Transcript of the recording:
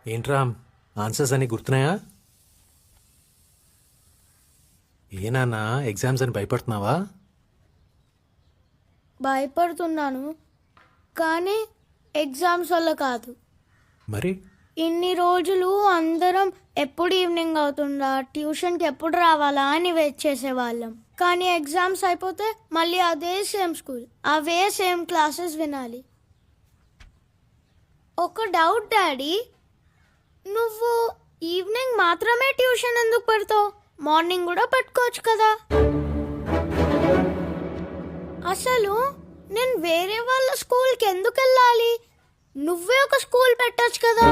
ఏంట్రా ఆన్సర్స్ అని గుర్తున్నాయా? ఏనాన్నా ఎగ్జామ్స్ అని భయపడుతున్నావా? భయపడుతున్నాను కానీ ఎగ్జామ్స్ వల్ల కాదు. మరి ఇన్ని రోజులు అందరం ఎప్పుడు ఈవినింగ్ అవుతుందా, ట్యూషన్కి ఎప్పుడు రావాలా అని వెయిట్ చేసేవాళ్ళం. కానీ ఎగ్జామ్స్ అయిపోతే మళ్ళీ అదే సేమ్ స్కూల్, అవే సేమ్ క్లాసెస్ వినాలి. ఒక డౌట్ డాడీ, నువ్వు ఈవినింగ్ మాత్రమే ట్యూషన్ ఎందుకు పెడతావు? మార్నింగ్ కూడా పెట్టుకోవచ్చు కదా. అసలు నేను వేరే వాళ్ళ స్కూల్కి ఎందుకు వెళ్ళాలి? నువ్వే ఒక స్కూల్ పెట్టచ్చు కదా.